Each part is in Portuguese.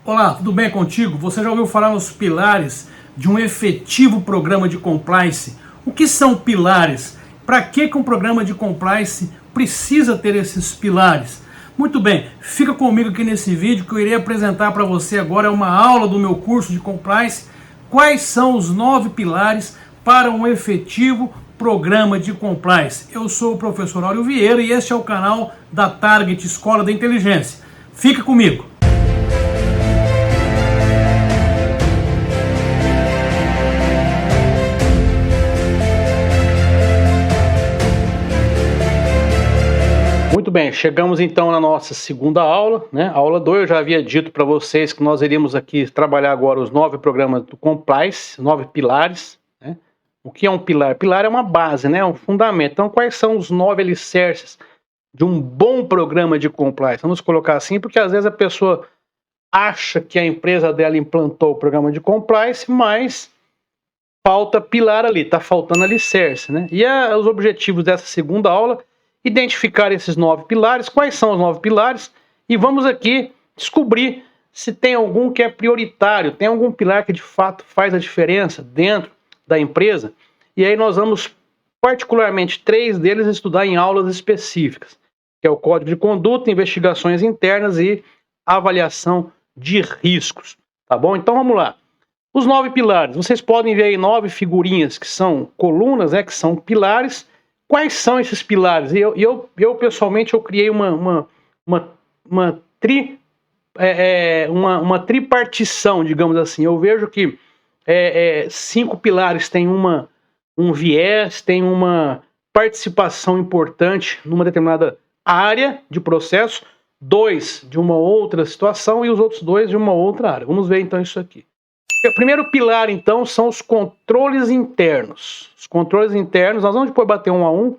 Olá, tudo bem contigo? Você já ouviu falar nos pilares de um efetivo programa de compliance? O que são pilares? Para que um programa de compliance precisa ter esses pilares? Muito bem, fica comigo aqui nesse vídeo que eu irei apresentar para você agora uma aula do meu curso de compliance. Quais são os 9 pilares para um efetivo programa de compliance? Eu sou o professor Áureo Vieira e este é o canal da Target Escola da Inteligência. Fica comigo! Muito bem, chegamos então na nossa segunda aula, né? Aula 2, eu já havia dito para vocês que nós iríamos aqui trabalhar agora os 9 programas do compliance, 9 pilares, né? O que é um pilar? Pilar é uma base, né? Um fundamento. Então, quais são os 9 alicerces de um bom programa de compliance? Vamos colocar assim, porque às vezes a pessoa acha que a empresa dela implantou o programa de compliance, mas falta pilar ali, está faltando alicerce, né? E os objetivos dessa segunda aula: identificar esses 9 pilares, quais são os 9 pilares, e vamos aqui descobrir se tem algum que é prioritário, tem algum pilar que de fato faz a diferença dentro da empresa. E aí nós vamos, particularmente, 3 deles estudar em aulas específicas, que é o código de conduta, investigações internas e avaliação de riscos, tá bom? Então vamos lá. Os 9 pilares, vocês podem ver aí 9 figurinhas que são colunas, né, que são pilares. Quais são esses pilares? Eu pessoalmente, eu criei uma tripartição, digamos assim. Eu vejo que 5 pilares têm um viés, tem uma participação importante numa determinada área de processo, 2 de uma outra situação e os outros 2 de uma outra área. Vamos ver então isso aqui. O primeiro pilar, então, são os controles internos. Os controles internos, nós vamos depois bater um a um,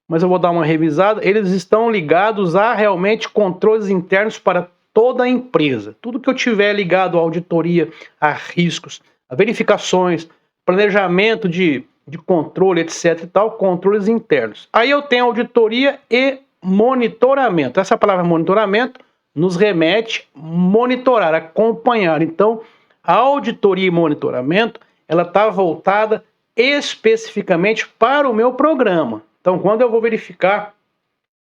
mas eu vou dar uma revisada. Eles estão ligados a realmente controles internos para toda a empresa. Tudo que eu tiver ligado à auditoria, a riscos, a verificações, planejamento de controle, etc. e tal, controles internos. Aí eu tenho auditoria e monitoramento. Essa palavra monitoramento nos remete a monitorar, acompanhar. Então, a auditoria e monitoramento, ela está voltada especificamente para o meu programa. Então, quando eu vou verificar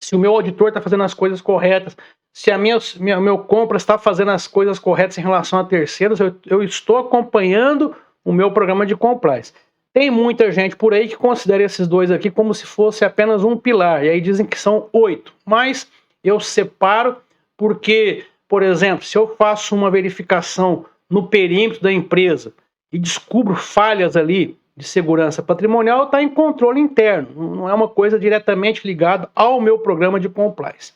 se o meu auditor está fazendo as coisas corretas, se meu compra está fazendo as coisas corretas em relação a terceiros, eu estou acompanhando o meu programa de compliance. Tem muita gente por aí que considera esses 2 aqui como se fosse apenas um pilar, e aí dizem que são 8, mas eu separo porque, por exemplo, se eu faço uma verificação no perímetro da empresa e descubro falhas ali de segurança patrimonial, está em controle interno, não é uma coisa diretamente ligada ao meu programa de compliance.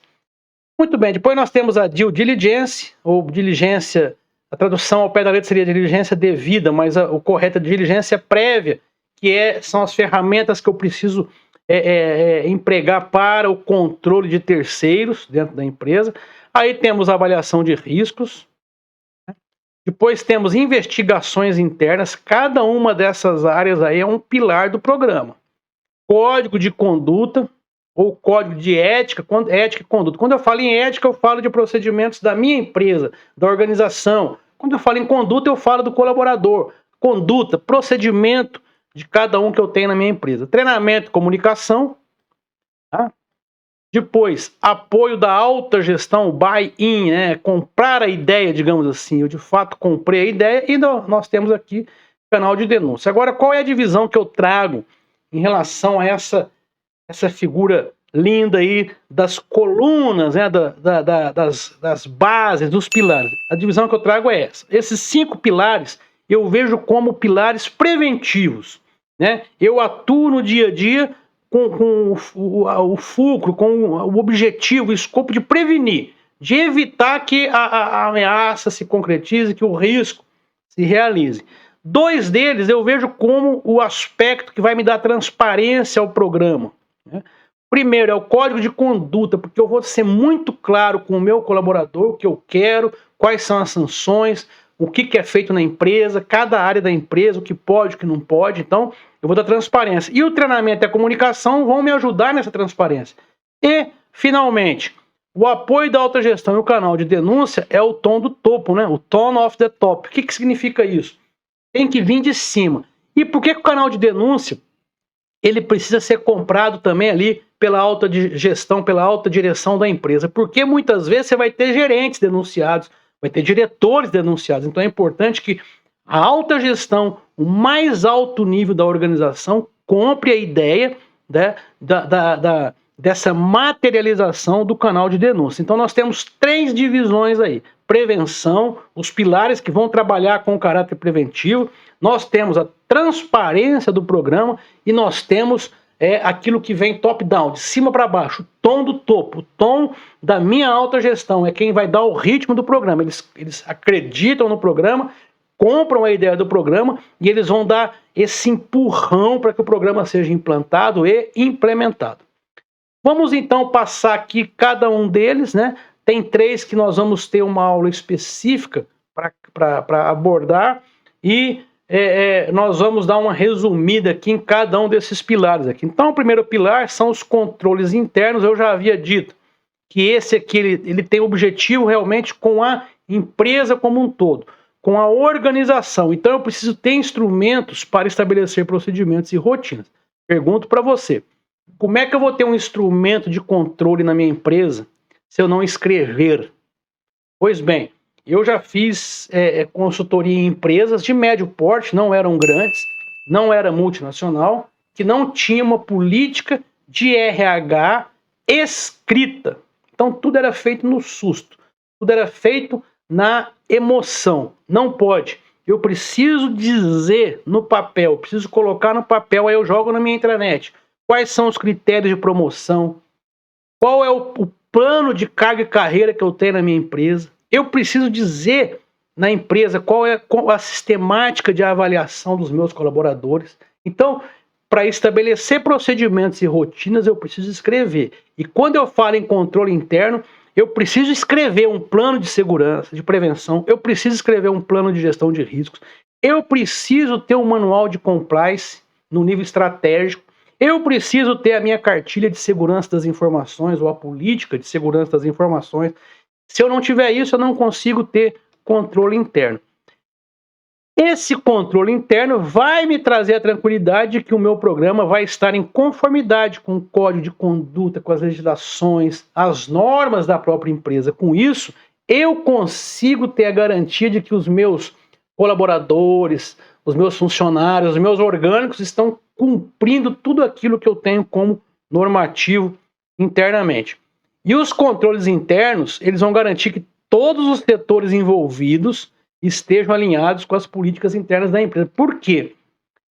Muito bem, depois nós temos a due diligence, ou diligência, a tradução ao pé da letra seria diligência devida, mas o correto é diligência prévia, que são as ferramentas que eu preciso empregar para o controle de terceiros dentro da empresa. Aí temos a avaliação de riscos. Depois temos investigações internas. Cada uma dessas áreas aí é um pilar do programa. Código de conduta ou código de ética e conduta. Quando eu falo em ética, eu falo de procedimentos da minha empresa, da organização. Quando eu falo em conduta, eu falo do colaborador. Conduta, procedimento de cada um que eu tenho na minha empresa. Treinamento e comunicação. Tá? Depois, apoio da alta gestão, buy-in, né? Comprar a ideia, digamos assim. Eu, de fato, comprei a ideia e nós temos aqui canal de denúncia. Agora, qual é a divisão que eu trago em relação a essa figura linda aí das colunas, né? das bases, dos pilares? A divisão que eu trago é essa. Esses 5 pilares eu vejo como pilares preventivos, né? Eu atuo no dia a dia com o fulcro, com o objetivo, o escopo de prevenir, de evitar que a ameaça se concretize, que o risco se realize. 2 deles eu vejo como o aspecto que vai me dar transparência ao programa, né? Primeiro é o código de conduta, porque eu vou ser muito claro com o meu colaborador, o que eu quero, quais são as sanções, o que é feito na empresa, cada área da empresa, o que pode, o que não pode. Então, eu vou dar transparência. E o treinamento e a comunicação vão me ajudar nessa transparência. E, finalmente, O apoio da alta gestão e o canal de denúncia é o tom do topo, né? O tone of the top. O que significa isso? Tem que vir de cima. E por que o canal de denúncia ele precisa ser comprado também ali pela alta gestão, pela alta direção da empresa? Porque muitas vezes você vai ter gerentes denunciados, vai ter diretores denunciados. Então é importante que a alta gestão, o mais alto nível da organização, compre a ideia, né, dessa materialização do canal de denúncia. Então nós temos 3 divisões aí: prevenção, os pilares que vão trabalhar com o caráter preventivo, nós temos a transparência do programa e nós temos aquilo que vem top-down, de cima para baixo, o tom do topo, o tom da minha alta gestão, é quem vai dar o ritmo do programa. Eles acreditam no programa, compram a ideia do programa e eles vão dar esse empurrão para que o programa seja implantado e implementado. Vamos então passar aqui cada um deles, né? Tem 3 que nós vamos ter uma aula específica para abordar e nós vamos dar uma resumida aqui em cada um desses pilares aqui. Então, o primeiro pilar são os controles internos. Eu já havia dito que esse aqui ele tem objetivo realmente com a empresa como um todo, com a organização. Então, eu preciso ter instrumentos para estabelecer procedimentos e rotinas. Pergunto para você: como é que eu vou ter um instrumento de controle na minha empresa se eu não escrever? Pois bem, eu já fiz consultoria em empresas de médio porte, não eram grandes, não era multinacional, que não tinha uma política de RH escrita. Então tudo era feito no susto, tudo era feito na emoção. Não pode. Eu preciso dizer no papel, preciso colocar no papel, aí eu jogo na minha intranet. Quais são os critérios de promoção? Qual é o plano de carga e carreira que eu tenho na minha empresa? Eu preciso dizer na empresa qual é a sistemática de avaliação dos meus colaboradores. Então, para estabelecer procedimentos e rotinas, eu preciso escrever. E quando eu falo em controle interno, eu preciso escrever um plano de segurança, de prevenção, eu preciso escrever um plano de gestão de riscos, eu preciso ter um manual de compliance no nível estratégico, eu preciso ter a minha cartilha de segurança das informações ou a política de segurança das informações. Se eu não tiver isso, eu não consigo ter controle interno. Esse controle interno vai me trazer a tranquilidade de que o meu programa vai estar em conformidade com o código de conduta, com as legislações, as normas da própria empresa. Com isso, eu consigo ter a garantia de que os meus colaboradores, os meus funcionários, os meus orgânicos estão cumprindo tudo aquilo que eu tenho como normativo internamente. E os controles internos, eles vão garantir que todos os setores envolvidos estejam alinhados com as políticas internas da empresa. Por quê?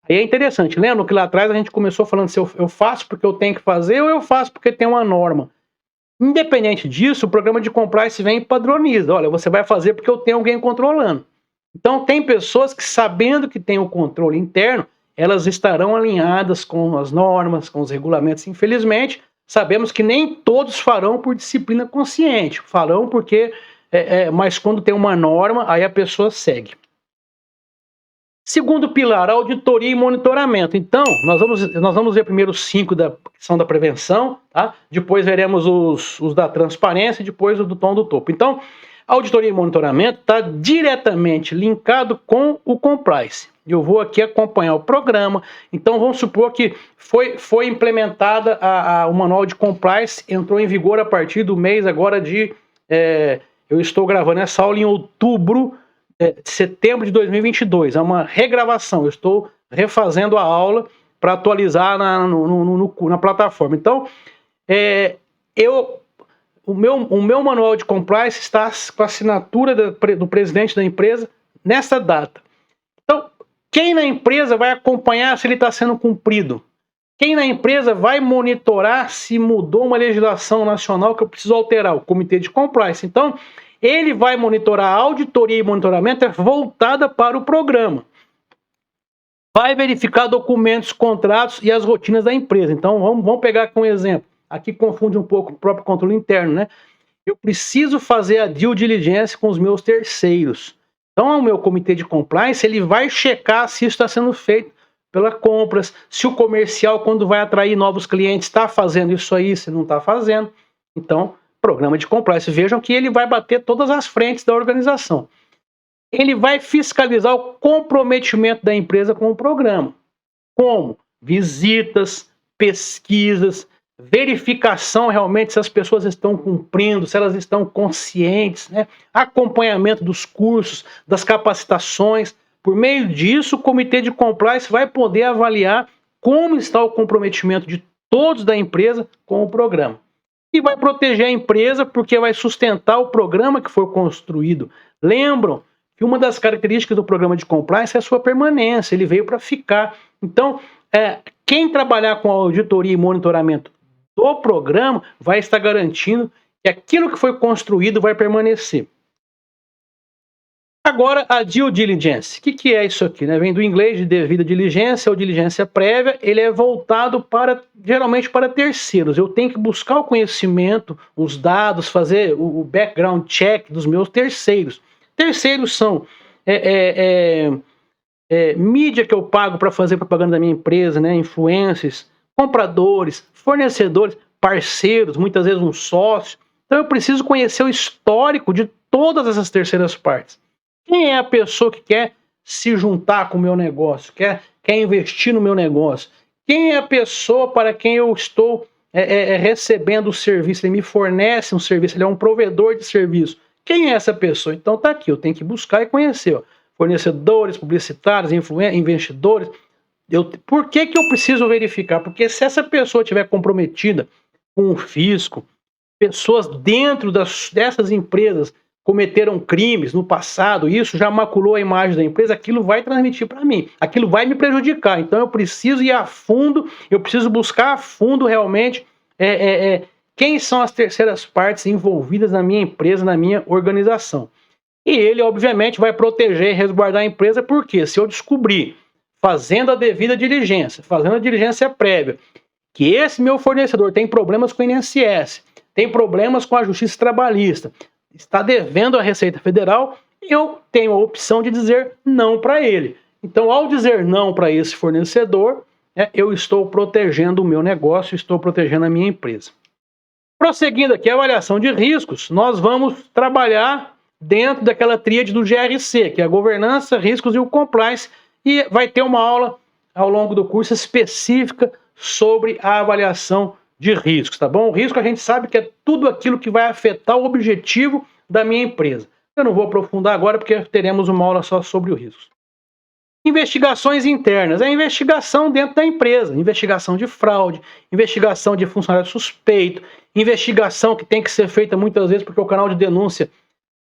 Aí é interessante, lembra que lá atrás a gente começou falando se eu faço porque eu tenho que fazer ou eu faço porque tem uma norma. Independente disso, o programa de compliance vem e padroniza. Olha, você vai fazer porque eu tenho alguém controlando. Então tem pessoas que, sabendo que tem o controle interno, elas estarão alinhadas com as normas, com os regulamentos. Infelizmente, sabemos que nem todos farão por disciplina consciente, farão porque mas quando tem uma norma, aí a pessoa segue. Segundo pilar, auditoria e monitoramento. Então, nós vamos ver primeiro os 5 que são da prevenção, tá? Depois veremos os da transparência e depois o do tom do topo. Então, auditoria e monitoramento está diretamente linkado com o compliance. Eu vou aqui acompanhar o programa. Então, vamos supor que foi implementada o manual de compliance, entrou em vigor a partir do mês agora de... eu estou gravando essa aula em setembro de 2022. É uma regravação. Eu estou refazendo a aula para atualizar na plataforma. Então, o meu manual de compliance está com a assinatura do presidente da empresa nessa data. Então, quem na empresa vai acompanhar se ele está sendo cumprido? Quem na empresa vai monitorar se mudou uma legislação nacional que eu preciso alterar? O comitê de compliance. Então, ele vai monitorar. A auditoria e monitoramento é voltada para o programa. Vai verificar documentos, contratos e as rotinas da empresa. Então, vamos pegar aqui um exemplo. Aqui confunde um pouco o próprio controle interno, né? Eu preciso fazer a due diligence com os meus terceiros. Então, o meu comitê de compliance, ele vai checar se isso está sendo feito pelas compras, se o comercial, quando vai atrair novos clientes, está fazendo isso aí, se não está fazendo. Então, Programa de compliance. Vejam que ele vai bater todas as frentes da organização. Ele vai fiscalizar o comprometimento da empresa com o programa. Como? Visitas, pesquisas, verificação realmente se as pessoas estão cumprindo, se elas estão conscientes, né? Acompanhamento dos cursos, das capacitações. Por meio disso, o comitê de compliance vai poder avaliar como está o comprometimento de todos da empresa com o programa. E vai proteger a empresa porque vai sustentar o programa que for construído. Lembram que uma das características do programa de compliance é a sua permanência, ele veio para ficar. Então, quem trabalhar com auditoria e monitoramento do programa vai estar garantindo que aquilo que foi construído vai permanecer. Agora, a due diligence. O que é isso aqui? Né? Vem do inglês de devida diligência ou diligência prévia. Ele é voltado geralmente para terceiros. Eu tenho que buscar o conhecimento, os dados, fazer o background check dos meus terceiros. Terceiros são mídia que eu pago para fazer propaganda da minha empresa, né? Influencers, compradores, fornecedores, parceiros, muitas vezes um sócio. Então eu preciso conhecer o histórico de todas essas terceiras partes. Quem é a pessoa que quer se juntar com o meu negócio, quer investir no meu negócio? Quem é a pessoa para quem eu estou recebendo o serviço? Ele me fornece um serviço, ele é um provedor de serviço. Quem é essa pessoa? Então tá aqui, eu tenho que buscar e conhecer. Ó. Fornecedores, publicitários, investidores. Por que eu preciso verificar? Porque se essa pessoa estiver comprometida com o fisco, pessoas dentro dessas empresas cometeram crimes no passado, isso já maculou a imagem da empresa, aquilo vai transmitir para mim, aquilo vai me prejudicar. Então eu preciso ir a fundo, eu preciso buscar a fundo realmente quem são as terceiras partes envolvidas na minha empresa, na minha organização. E ele, obviamente, vai proteger e resguardar a empresa, porque se eu descobrir, fazendo a devida diligência, fazendo a diligência prévia, que esse meu fornecedor tem problemas com o INSS, tem problemas com a Justiça Trabalhista, está devendo à Receita Federal, eu tenho a opção de dizer não para ele. Então, ao dizer não para esse fornecedor, eu estou protegendo o meu negócio, estou protegendo a minha empresa. Prosseguindo aqui a avaliação de riscos, nós vamos trabalhar dentro daquela tríade do GRC, que é a governança, riscos e o compliance, e vai ter uma aula ao longo do curso específica sobre a avaliação de riscos, tá bom? O risco a gente sabe que é tudo aquilo que vai afetar o objetivo da minha empresa. Eu não vou aprofundar agora porque teremos uma aula só sobre o risco. Investigações internas, é a investigação dentro da empresa, investigação de fraude, investigação de funcionário suspeito, investigação que tem que ser feita muitas vezes porque o canal de denúncia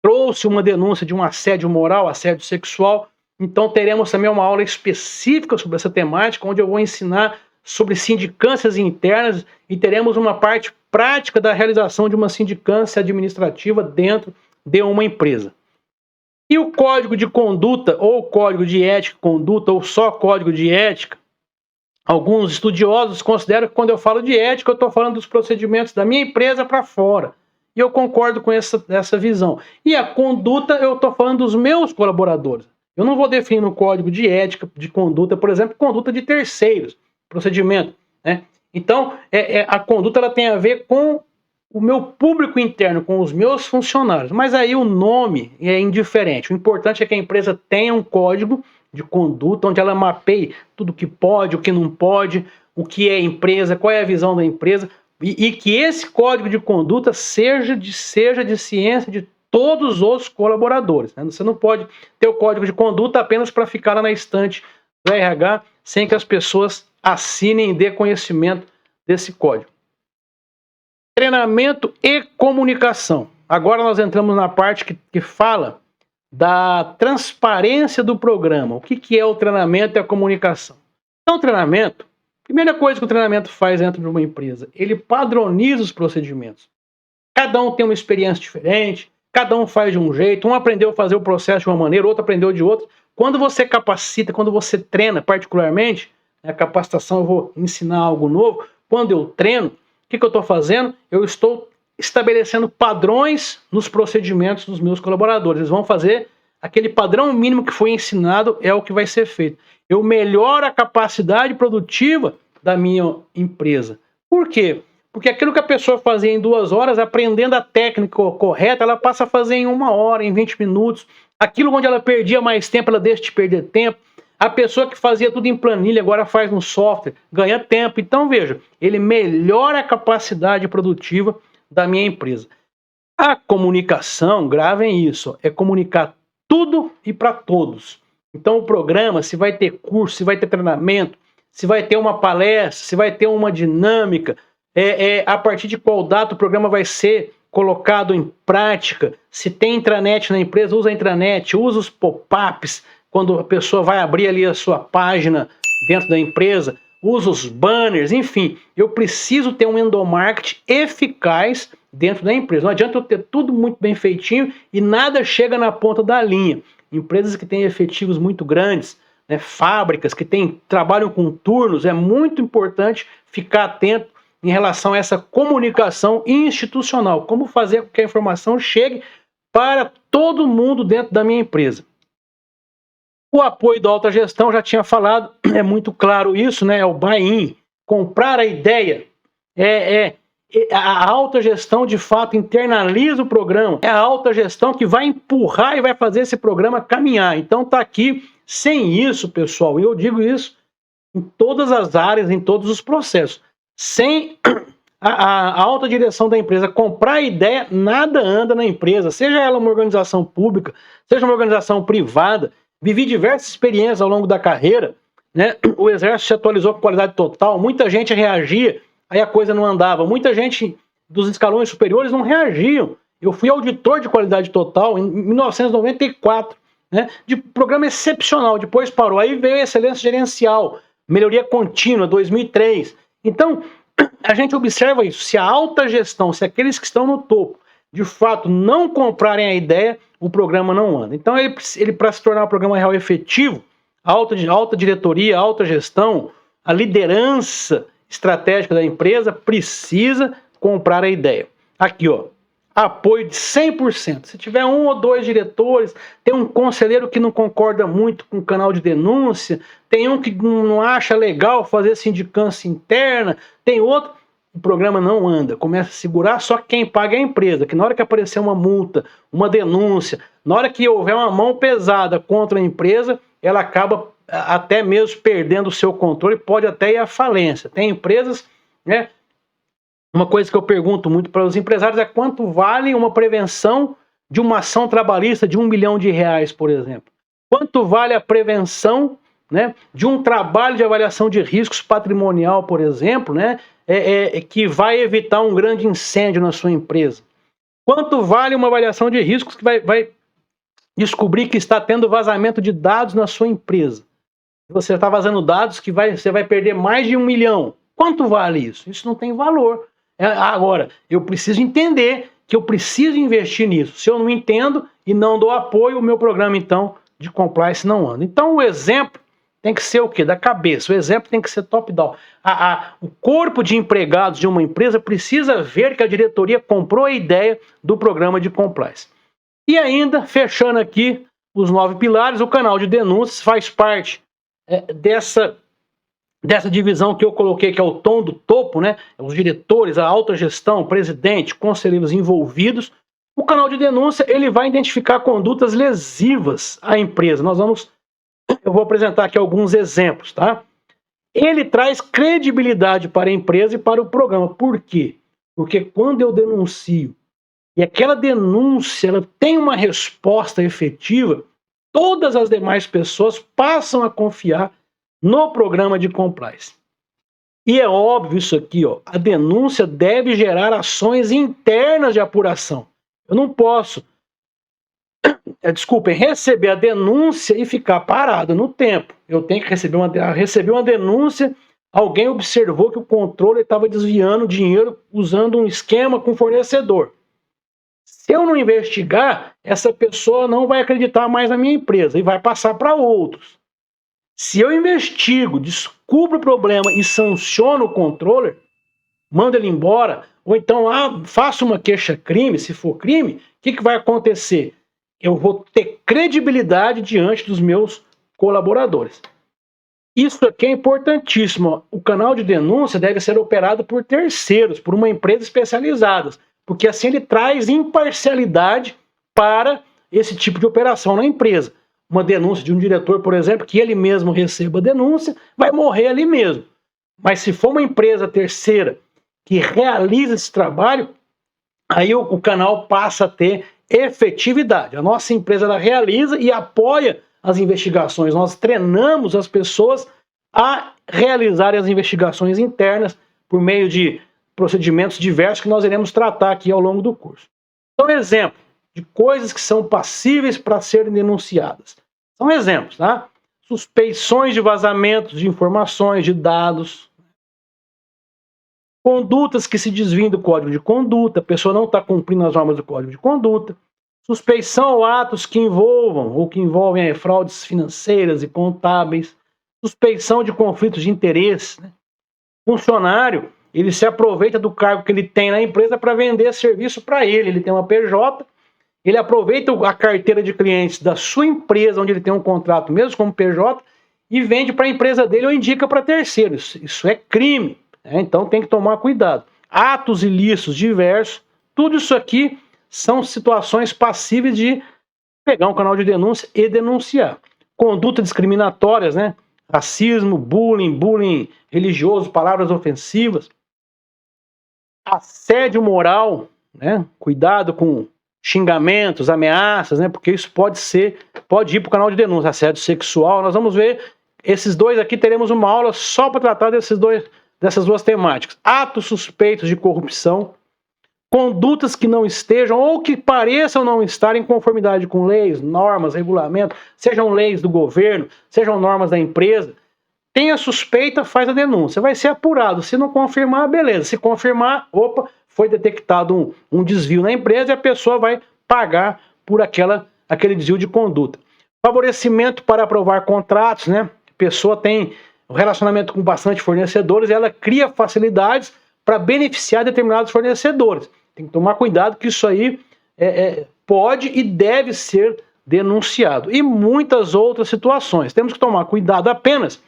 trouxe uma denúncia de um assédio moral, assédio sexual. Então teremos também uma aula específica sobre essa temática, onde eu vou ensinar sobre sindicâncias internas e teremos uma parte prática da realização de uma sindicância administrativa dentro de uma empresa. E o código de conduta, ou código de ética e conduta, ou só código de ética, alguns estudiosos consideram que quando eu falo de ética, eu estou falando dos procedimentos da minha empresa para fora. E eu concordo com essa visão. E a conduta, eu estou falando dos meus colaboradores. Eu não vou definir no código de ética, de conduta, por exemplo, conduta de terceiros, procedimento, né? Então, a conduta ela tem a ver com o meu público interno, com os meus funcionários. Mas aí o nome é indiferente. O importante é que a empresa tenha um código de conduta, onde ela mapeie tudo o que pode, o que não pode, o que é empresa, qual é a visão da empresa, e que esse código de conduta seja de ciência de todos os colaboradores. Né? Você não pode ter o código de conduta apenas para ficar lá na estante do RH, sem que as pessoas assinem e dê conhecimento desse código. Treinamento e comunicação. Agora nós entramos na parte que fala da transparência do programa. O que é o treinamento e a comunicação? Então, o treinamento, primeira coisa que o treinamento faz dentro de uma empresa, ele padroniza os procedimentos. Cada um tem uma experiência diferente, cada um faz de um jeito, um aprendeu a fazer o processo de uma maneira, outro aprendeu de outra. Quando você capacita, quando você treina particularmente, a capacitação eu vou ensinar algo novo, quando eu treino, o que eu estou fazendo? Eu estou estabelecendo padrões nos procedimentos dos meus colaboradores. Eles vão fazer aquele padrão mínimo que foi ensinado, é o que vai ser feito. Eu melhoro a capacidade produtiva da minha empresa. Por quê? Porque aquilo que a pessoa fazia em 2 horas, aprendendo a técnica correta, ela passa a fazer em 1 hora, em 20 minutos. Aquilo onde ela perdia mais tempo, ela deixa de perder tempo. A pessoa que fazia tudo em planilha agora faz no software, ganha tempo. Então, veja, ele melhora a capacidade produtiva da minha empresa. A comunicação, gravem isso, é comunicar tudo e para todos. Então, o programa, se vai ter curso, se vai ter treinamento, se vai ter uma palestra, se vai ter uma dinâmica, a partir de qual data o programa vai ser colocado em prática, se tem intranet na empresa, usa a intranet, usa os pop-ups, quando a pessoa vai abrir ali a sua página dentro da empresa, usa os banners, enfim, eu preciso ter um endomarketing eficaz dentro da empresa. Não adianta eu ter tudo muito bem feitinho e nada chega na ponta da linha. Empresas que têm efetivos muito grandes, né, fábricas que trabalham com turnos, é muito importante ficar atento em relação a essa comunicação institucional. Como fazer com que a informação chegue para todo mundo dentro da minha empresa. O apoio da alta gestão, já tinha falado, é muito claro isso, né? É o buy-in, comprar a ideia. A alta gestão, de fato, internaliza o programa. É a alta gestão que vai empurrar e vai fazer esse programa caminhar. Então tá aqui. Sem isso, pessoal, e eu digo isso em todas as áreas, em todos os processos. Sem a alta direção da empresa comprar a ideia, nada anda na empresa. Seja ela uma organização pública, seja uma organização privada. Vivi diversas experiências ao longo da carreira, né? O Exército se atualizou com qualidade total, muita gente reagia, aí a coisa não andava. Muita gente dos escalões superiores não reagiam. Eu fui auditor de qualidade total em 1994, né? De programa excepcional, depois parou. Aí veio a excelência gerencial, melhoria contínua, 2003. Então, a gente observa isso. Se a alta gestão, se aqueles que estão no topo, de fato, não comprarem a ideia, o programa não anda. Então, ele para se tornar um programa real efetivo, alta diretoria, alta gestão, a liderança estratégica da empresa precisa comprar a ideia. Aqui, ó, apoio de 100%. Se tiver 1 ou 2 diretores, tem um conselheiro que não concorda muito com o canal de denúncia, tem um que não acha legal fazer sindicância interna, tem outro, o programa não anda, começa a segurar, só quem paga é a empresa, que na hora que aparecer uma multa, uma denúncia, na hora que houver uma mão pesada contra a empresa, ela acaba até mesmo perdendo o seu controle, pode até ir à falência. Tem empresas, né? Uma coisa que eu pergunto muito para os empresários é quanto vale uma prevenção de uma ação trabalhista de R$1 milhão, por exemplo? Quanto vale a prevenção, né, de um trabalho de avaliação de riscos patrimonial, por exemplo, né, que vai evitar um grande incêndio na sua empresa? Quanto vale uma avaliação de riscos que vai descobrir que está tendo vazamento de dados na sua empresa? Você está vazando dados que você vai perder mais de R$1 milhão. Quanto vale isso? Isso não tem valor. Agora, eu preciso entender que eu preciso investir nisso. Se eu não entendo e não dou apoio, o meu programa, então, de compliance não anda. Então, o exemplo tem que ser o quê? Da cabeça. O exemplo tem que ser top-down. O corpo de empregados de uma empresa precisa ver que a diretoria comprou a ideia do programa de compliance. E ainda, fechando aqui os 9 pilares, o canal de denúncias faz parte dessa divisão que eu coloquei, que é o tom do topo, né? Os diretores, a alta gestão, presidente, conselheiros envolvidos. O canal de denúncia, ele vai identificar condutas lesivas à empresa. Eu vou apresentar aqui alguns exemplos, tá? Ele traz credibilidade para a empresa e para o programa. Por quê? Porque quando eu denuncio e aquela denúncia ela tem uma resposta efetiva, todas as demais pessoas passam a confiar no programa de compliance. E é óbvio isso aqui, ó, a denúncia deve gerar ações internas de apuração. Eu não posso, receber a denúncia e ficar parado no tempo. Eu tenho que receber uma denúncia, alguém observou que o controle estava desviando dinheiro usando um esquema com fornecedor. Se eu não investigar, essa pessoa não vai acreditar mais na minha empresa e vai passar para outros. Se eu investigo, descubro o problema e sanciono o controller, mando ele embora, ou então faço uma queixa-crime, se for crime, o que vai acontecer? Eu vou ter credibilidade diante dos meus colaboradores. Isso aqui é importantíssimo. O canal de denúncia deve ser operado por terceiros, por uma empresa especializada, porque assim ele traz imparcialidade para esse tipo de operação na empresa. Uma denúncia de um diretor, por exemplo, que ele mesmo receba a denúncia, vai morrer ali mesmo. Mas se for uma empresa terceira que realiza esse trabalho, aí o canal passa a ter efetividade. A nossa empresa ela realiza e apoia as investigações. Nós treinamos as pessoas a realizarem as investigações internas por meio de procedimentos diversos que nós iremos tratar aqui ao longo do curso. Então, exemplo de coisas que são passíveis para serem denunciadas. São exemplos, tá? Suspeições de vazamentos de informações, de dados, condutas que se desviem do código de conduta, a pessoa não está cumprindo as normas do código de conduta, suspeição ou atos que envolvam ou que envolvem fraudes financeiras e contábeis, suspeição de conflitos de interesse. Né? Funcionário, ele se aproveita do cargo que ele tem na empresa para vender serviço para ele. Ele tem uma PJ, ele aproveita a carteira de clientes da sua empresa, onde ele tem um contrato mesmo como PJ, e vende para a empresa dele ou indica para terceiros. Isso é crime, né? Então tem que tomar cuidado. Atos ilícitos diversos, tudo isso aqui são situações passíveis de pegar um canal de denúncia e denunciar. Conduta discriminatórias, né? Racismo, bullying religioso, palavras ofensivas. Assédio moral, né? Cuidado com xingamentos, ameaças, né? Porque isso pode ir para o canal de denúncia. Assédio sexual. Nós vamos ver esses dois aqui, teremos uma aula só para tratar dessas duas temáticas. Atos suspeitos de corrupção, condutas que não estejam ou que pareçam não estar em conformidade com leis, normas, regulamentos, sejam leis do governo, sejam normas da empresa. Tem a suspeita, faz a denúncia. Vai ser apurado. Se não confirmar, beleza. Se confirmar, opa, foi detectado um desvio na empresa e a pessoa vai pagar por aquele desvio de conduta. Favorecimento para aprovar contratos, né? A pessoa tem um relacionamento com bastante fornecedores e ela cria facilidades para beneficiar determinados fornecedores. Tem que tomar cuidado que isso aí pode e deve ser denunciado. E muitas outras situações. Temos que tomar cuidado apenas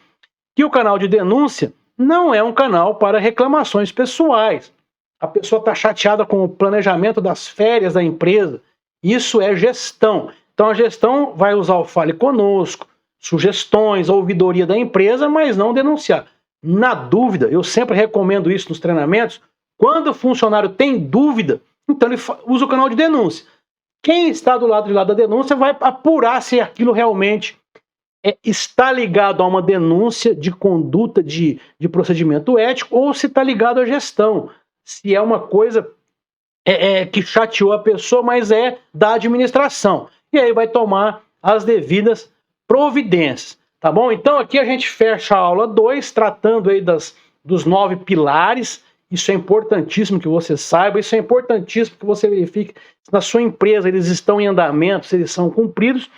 que o canal de denúncia não é um canal para reclamações pessoais. A pessoa está chateada com o planejamento das férias da empresa. Isso é gestão. Então a gestão vai usar o Fale Conosco, sugestões, ouvidoria da empresa, mas não denunciar. Na dúvida, eu sempre recomendo isso nos treinamentos, quando o funcionário tem dúvida, então ele usa o canal de denúncia. Quem está do lado de lá da denúncia vai apurar se aquilo realmente está ligado a uma denúncia de conduta de procedimento ético ou se está ligado à gestão. Se é uma coisa que chateou a pessoa, mas é da administração. E aí vai tomar as devidas providências. Tá bom? Então aqui a gente fecha a aula 2, tratando aí dos 9 pilares. Isso é importantíssimo que você saiba, isso é importantíssimo que você verifique se na sua empresa eles estão em andamento, se eles são cumpridos.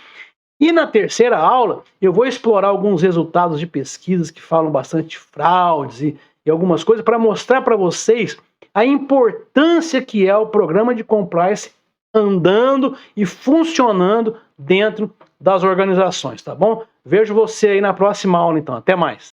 E na terceira aula eu vou explorar alguns resultados de pesquisas que falam bastante de fraudes e algumas coisas para mostrar para vocês a importância que é o programa de compliance andando e funcionando dentro das organizações, tá bom? Vejo você aí na próxima aula, então. Até mais.